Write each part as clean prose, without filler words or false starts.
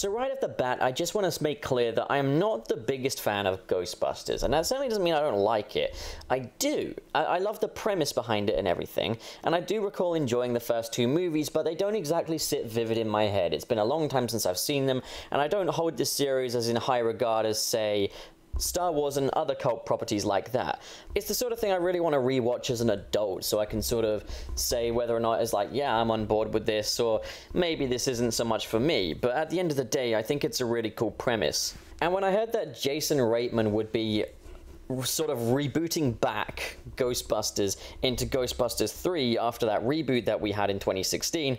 So right off the bat, I just want to make clear that I am not the biggest fan of Ghostbusters, and that certainly doesn't mean I don't like it. I do. I love the premise behind it and everything, and I do recall enjoying the first two movies, but they don't exactly sit vivid in my head. It's been a long time since I've seen them, and I don't hold this series as in high regard as, say, Star Wars and other cult properties like that. It's the sort of thing I really want to rewatch as an adult, so I can sort of say whether or not it's like, yeah, I'm on board with this, or maybe this isn't so much for me. But at the end of the day, I think it's a really cool premise. And when I heard that Jason Reitman would be sort of rebooting back Ghostbusters into Ghostbusters 3 after that reboot that we had in 2016,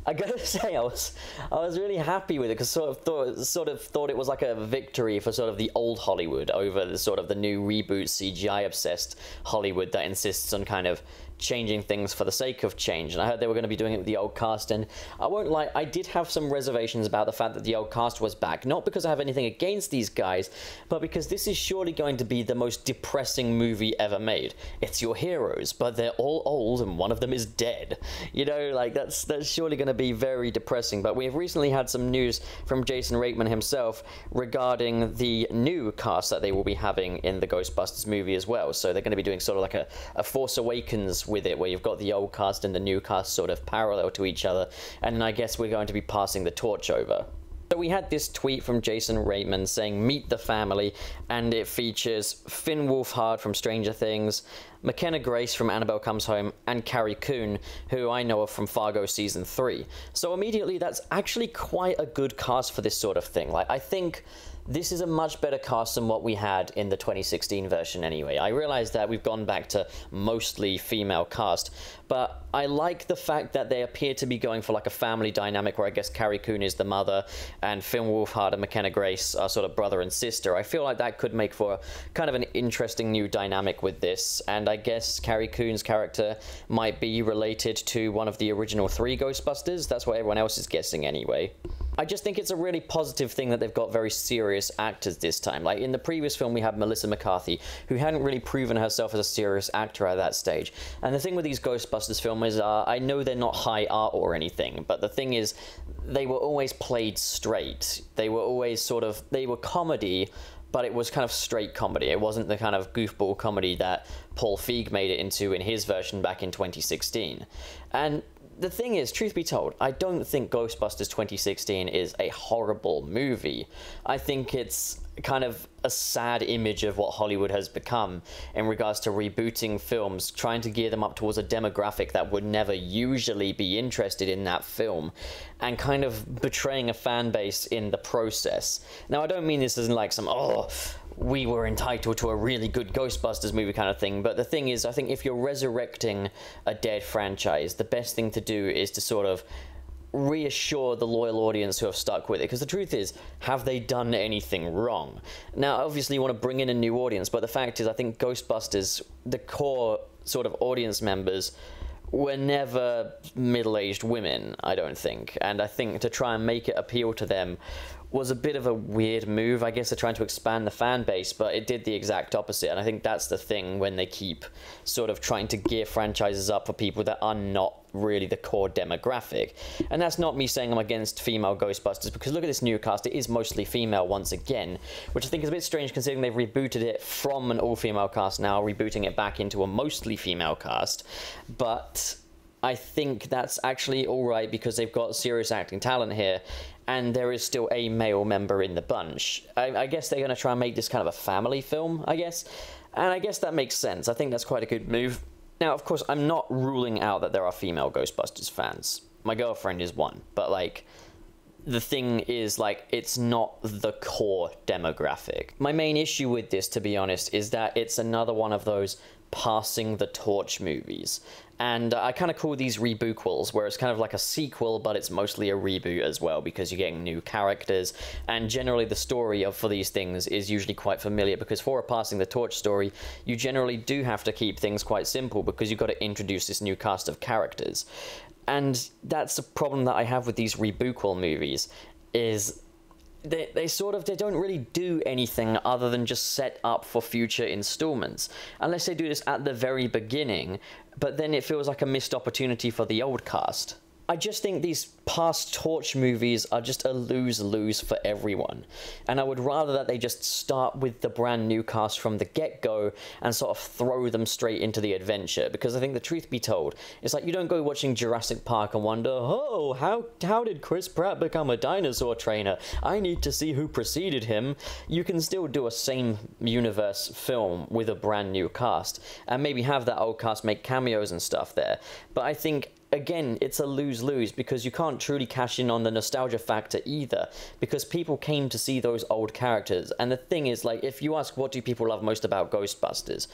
I gotta say I was really happy with it, because sort of thought it was like a victory for sort of the old Hollywood over the sort of the new reboot CGI obsessed Hollywood that insists on kind of changing things for the sake of change. And I heard they were going to be doing it with the old cast, and I won't lie, I did have some reservations about the fact that the old cast was back, not because I have anything against these guys, but because this is surely going to be the most depressing movie ever made. It's your heroes, but they're all old and one of them is dead. You know, like that's surely going to be very depressing. But we have recently had some news from Jason Reitman himself regarding the new cast that they will be having in the Ghostbusters movie as well. So they're going to be doing sort of like a Force Awakens with it, where you've got the old cast and the new cast sort of parallel to each other, and I guess we're going to be passing the torch over. So we had this tweet from Jason Reitman saying, "Meet the family," and it features Finn Wolfhard from Stranger Things, McKenna Grace from Annabelle Comes Home, and Carrie Coon, who I know of from Fargo Season 3. So immediately, that's actually quite a good cast for this sort of thing. Like, I think this is a much better cast than what we had in the 2016 version anyway. I realize that we've gone back to mostly female cast, but I like the fact that they appear to be going for like a family dynamic where I guess Carrie Coon is the mother and Finn Wolfhard and McKenna Grace are sort of brother and sister. I feel like that could make for kind of an interesting new dynamic with this, and I guess Carrie Coon's character might be related to one of the original 3 Ghostbusters. That's what everyone else is guessing anyway. I just think it's a really positive thing that they've got very serious actors this time. Like in the previous film we had Melissa McCarthy, who hadn't really proven herself as a serious actor at that stage. And the thing with these Ghostbusters films is, I know they're not high art or anything, but the thing is, they were always played straight. They were always they were comedy, but it was kind of straight comedy. It wasn't the kind of goofball comedy that Paul Feig made it into in his version back in 2016. And the thing is, truth be told, I don't think Ghostbusters 2016 is a horrible movie. I think it's kind of a sad image of what Hollywood has become in regards to rebooting films, trying to gear them up towards a demographic that would never usually be interested in that film, and kind of betraying a fan base in the process. Now, I don't mean this as in like some, oh, we were entitled to a really good Ghostbusters movie kind of thing, but the thing is, I think if you're resurrecting a dead franchise, the best thing to do is to sort of reassure the loyal audience who have stuck with it, because the truth is, have they done anything wrong? Now, obviously you want to bring in a new audience, but the fact is, I think Ghostbusters, the core sort of audience members, were never middle-aged women, I don't think, and I think to try and make it appeal to them was a bit of a weird move. I guess they're trying to expand the fan base, but it did the exact opposite, and I think that's the thing when they keep sort of trying to gear franchises up for people that are not really the core demographic. And that's not me saying I'm against female Ghostbusters, because look at this new cast, it is mostly female once again, which I think is a bit strange considering they've rebooted it from an all-female cast, now rebooting it back into a mostly female cast. But I think that's actually alright, because they've got serious acting talent here, and there is still a male member in the bunch. I guess they're going to try and make this kind of a family film, I guess, and I guess that makes sense. I think that's quite a good move. Now, of course, I'm not ruling out that there are female Ghostbusters fans. My girlfriend is one, but, like, the thing is, like, it's not the core demographic. My main issue with this, to be honest, is that it's another one of those passing the torch movies. And I kind of call these rebootquels, where it's kind of like a sequel, but it's mostly a reboot as well, because you're getting new characters, and generally the story for these things is usually quite familiar, because for a passing the torch story, you generally do have to keep things quite simple, because you've got to introduce this new cast of characters. And that's a problem that I have with these rebootquel movies, is they don't really do anything other than just set up for future installments, unless they do this at the very beginning, but then it feels like a missed opportunity for the old cast. I just think these past Torch movies are just a lose-lose for everyone. And I would rather that they just start with the brand new cast from the get-go and sort of throw them straight into the adventure. Because I think the truth be told, it's like you don't go watching Jurassic Park and wonder, oh, how did Chris Pratt become a dinosaur trainer? I need to see who preceded him. You can still do a same universe film with a brand new cast. And maybe have that old cast make cameos and stuff there. But I think, again, it's a lose-lose because you can't truly cash in on the nostalgia factor either, because people came to see those old characters. And the thing is, like, if you ask what do people love most about Ghostbusters,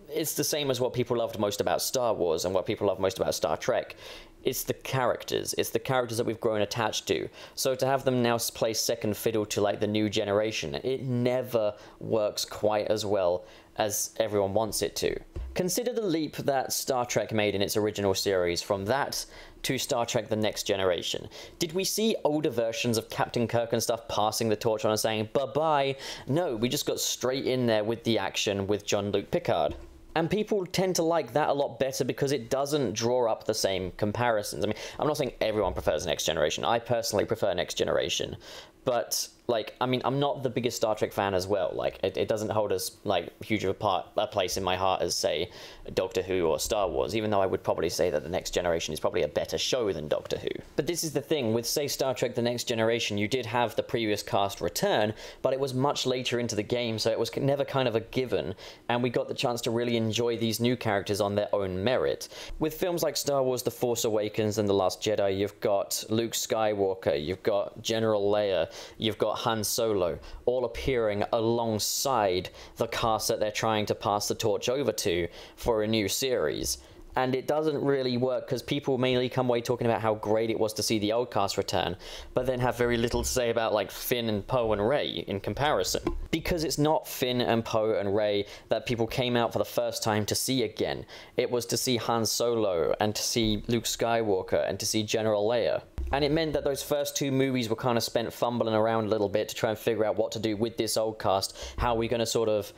it's the same as what people loved most about Star Wars and what people love most about Star Trek. It's the characters. It's the characters that we've grown attached to. So to have them now play second fiddle to, like, the new generation, it never works quite as well as everyone wants it to. Consider the leap that Star Trek made in its original series, from that to Star Trek The Next Generation. Did we see older versions of Captain Kirk and stuff passing the torch on and saying, bye-bye? No, we just got straight in there with the action with Jean-Luc Picard. And people tend to like that a lot better because it doesn't draw up the same comparisons. I mean, I'm not saying everyone prefers Next Generation. I personally prefer Next Generation. But, like, I mean, I'm not the biggest Star Trek fan as well. Like, it doesn't hold as, like, huge of a place in my heart as, say, Doctor Who or Star Wars, even though I would probably say that The Next Generation is probably a better show than Doctor Who. But this is the thing, with, say, Star Trek The Next Generation, you did have the previous cast return, but it was much later into the game, so it was never kind of a given, and we got the chance to really enjoy these new characters on their own merit. With films like Star Wars The Force Awakens and The Last Jedi, you've got Luke Skywalker, you've got General Leia, you've got Han Solo, all appearing alongside the cast that they're trying to pass the torch over to for a new series. And it doesn't really work because people mainly come away talking about how great it was to see the old cast return, but then have very little to say about, like, Finn and Poe and Rey in comparison. Because it's not Finn and Poe and Rey that people came out for the first time to see again. It was to see Han Solo and to see Luke Skywalker and to see General Leia. And it meant that those first two movies were kind of spent fumbling around a little bit to try and figure out what to do with this old cast, how we're going to sort of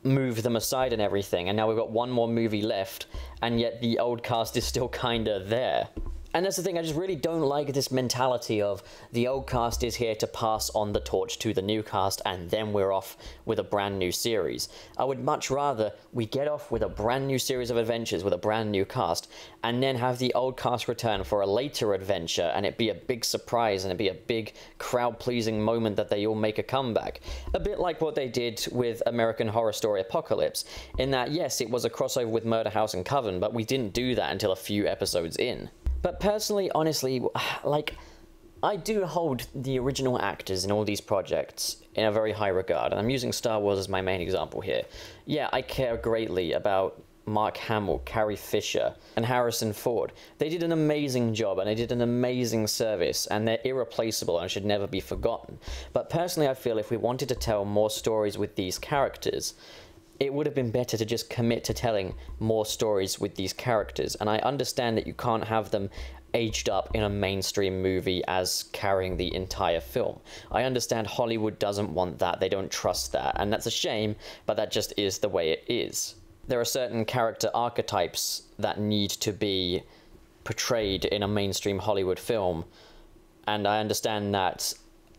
move them aside and everything, and now we've got one more movie left, and yet the old cast is still kinda there. And that's the thing, I just really don't like this mentality of the old cast is here to pass on the torch to the new cast and then we're off with a brand new series. I would much rather we get off with a brand new series of adventures with a brand new cast and then have the old cast return for a later adventure and it be a big surprise and it be a big crowd-pleasing moment that they all make a comeback. A bit like what they did with American Horror Story Apocalypse, in that yes, it was a crossover with Murder House and Coven, but we didn't do that until a few episodes in. But personally, honestly, like, I do hold the original actors in all these projects in a very high regard, and I'm using Star Wars as my main example here. Yeah, I care greatly about Mark Hamill, Carrie Fisher, and Harrison Ford. They did an amazing job, and they did an amazing service, and they're irreplaceable and should never be forgotten. But personally, I feel if we wanted to tell more stories with these characters, it would have been better to just commit to telling more stories with these characters. And I understand that you can't have them aged up in a mainstream movie as carrying the entire film. I understand Hollywood doesn't want that, they don't trust that, and that's a shame, but that just is the way it is. There are certain character archetypes that need to be portrayed in a mainstream Hollywood film, and I understand that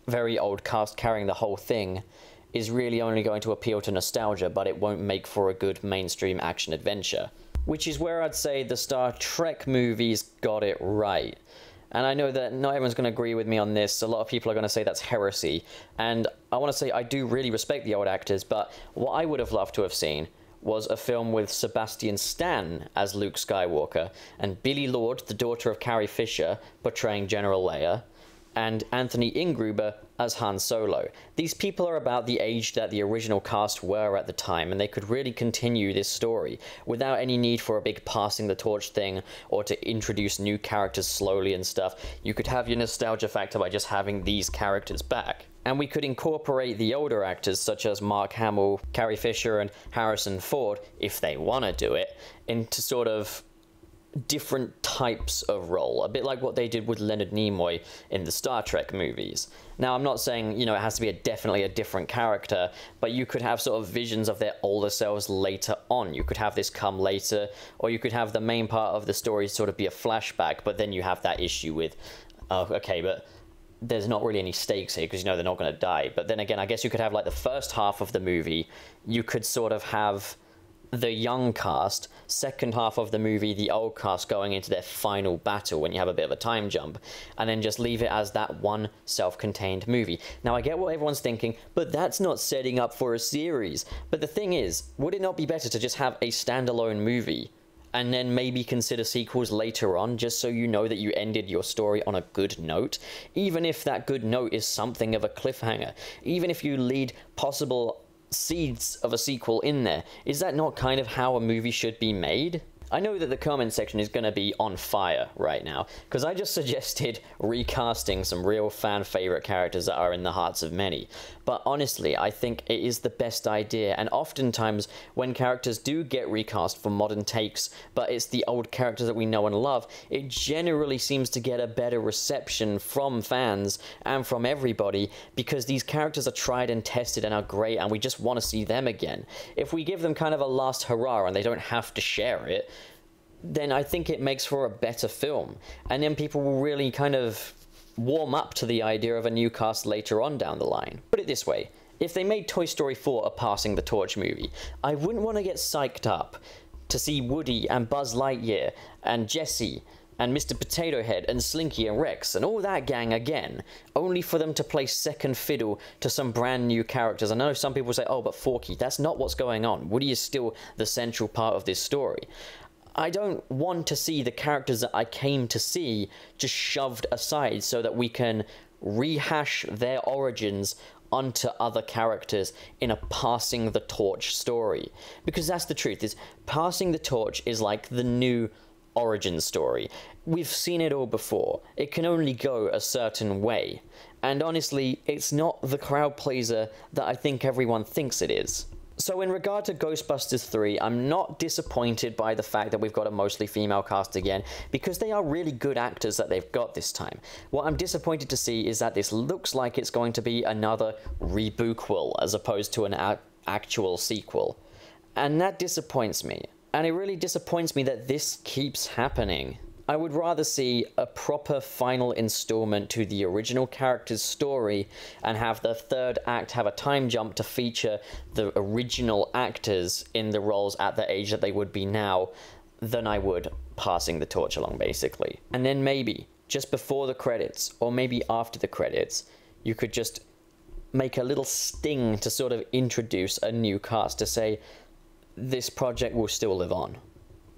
very old cast carrying the whole thing is really only going to appeal to nostalgia, but it won't make for a good mainstream action adventure. Which is where I'd say the Star Trek movies got it right. And I know that not everyone's going to agree with me on this. A lot of people are going to say that's heresy. And I want to say I do really respect the old actors, but what I would have loved to have seen was a film with Sebastian Stan as Luke Skywalker, and Billie Lourd, the daughter of Carrie Fisher, portraying General Leia, and Anthony Ingruber as Han Solo. These people are about the age that the original cast were at the time, and they could really continue this story without any need for a big passing the torch thing or to introduce new characters slowly and stuff. You could have your nostalgia factor by just having these characters back. And we could incorporate the older actors such as Mark Hamill, Carrie Fisher, and Harrison Ford, if they want to do it, into sort of different types of role, a bit like what they did with Leonard Nimoy in the Star Trek movies. Now, I'm not saying, you know, it has to be definitely a different character, but you could have sort of visions of their older selves later on. You could have this come later, or you could have the main part of the story sort of be a flashback, but then you have that issue with, oh, okay, but there's not really any stakes here because, you know, they're not going to die. But then again, I guess you could have, like, the first half of the movie, you could sort of have the young cast, second half of the movie, the old cast going into their final battle when you have a bit of a time jump, and then just leave it as that one self-contained movie. Now, I get what everyone's thinking, but that's not setting up for a series. But the thing is, would it not be better to just have a standalone movie and then maybe consider sequels later on, just so you know that you ended your story on a good note? Even if that good note is something of a cliffhanger, even if you lead possible seeds of a sequel in there, is that not kind of how a movie should be made? I know that the comment section is going to be on fire right now, because I just suggested recasting some real fan favorite characters that are in the hearts of many. But honestly, I think it is the best idea, and oftentimes when characters do get recast for modern takes, but it's the old characters that we know and love, it generally seems to get a better reception from fans and from everybody, because these characters are tried and tested and are great, and we just want to see them again. If we give them kind of a last hurrah and they don't have to share it, then I think it makes for a better film, and then people will really kind of warm up to the idea of a new cast later on down the line. Put it this way, if they made Toy Story 4 a Passing the Torch movie, I wouldn't want to get psyched up to see Woody and Buzz Lightyear and Jessie and Mr. Potato Head and Slinky and Rex and all that gang again, only for them to play second fiddle to some brand new characters. I know some people say, oh, but Forky, that's not what's going on. Woody is still the central part of this story. I don't want to see the characters that I came to see just shoved aside so that we can rehash their origins onto other characters in a passing the torch story. Because that's the truth, is passing the torch is like the new origin story. We've seen it all before. It can only go a certain way. And honestly, it's not the crowd pleaser that I think everyone thinks it is. So in regard to Ghostbusters 3, I'm not disappointed by the fact that we've got a mostly female cast again, because they are really good actors that they've got this time. What I'm disappointed to see is that this looks like it's going to be another rebootquel as opposed to an actual sequel. And that disappoints me. And it really disappoints me that this keeps happening. I would rather see a proper final installment to the original character's story and have the third act have a time jump to feature the original actors in the roles at the age that they would be now than I would passing the torch along, basically. And then maybe, just before the credits, or maybe after the credits, you could just make a little sting to sort of introduce a new cast to say, this project will still live on.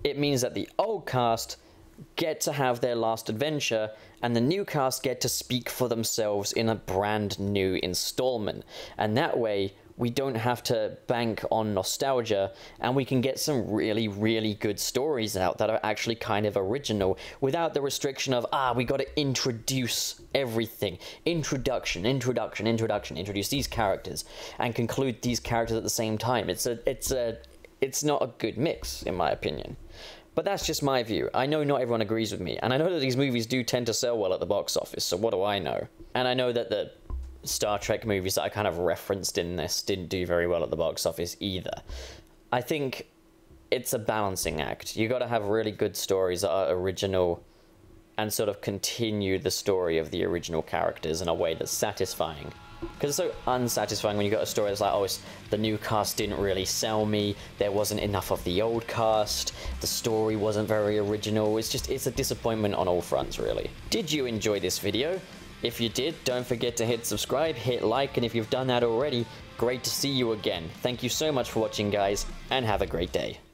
It means that the old cast get to have their last adventure, and the new cast get to speak for themselves in a brand new installment. And that way, we don't have to bank on nostalgia, and we can get some really, really good stories out that are actually kind of original, without the restriction of, we got to introduce everything. Introduction, introduce these characters, and conclude these characters at the same time. It's not a good mix, in my opinion. But that's just my view. I know not everyone agrees with me, and I know that these movies do tend to sell well at the box office, so what do I know? And I know that the Star Trek movies that I kind of referenced in this didn't do very well at the box office either. I think it's a balancing act. You gotta have really good stories that are original and sort of continue the story of the original characters in a way that's satisfying. Because it's so unsatisfying when you got a story that's like, oh, the new cast didn't really sell me, there wasn't enough of the old cast, the story wasn't very original. It's a disappointment on all fronts, really. Did you enjoy this video? If you did, don't forget to hit subscribe, hit like, and if you've done that already, great to see you again. Thank you so much for watching, guys, and have a great day.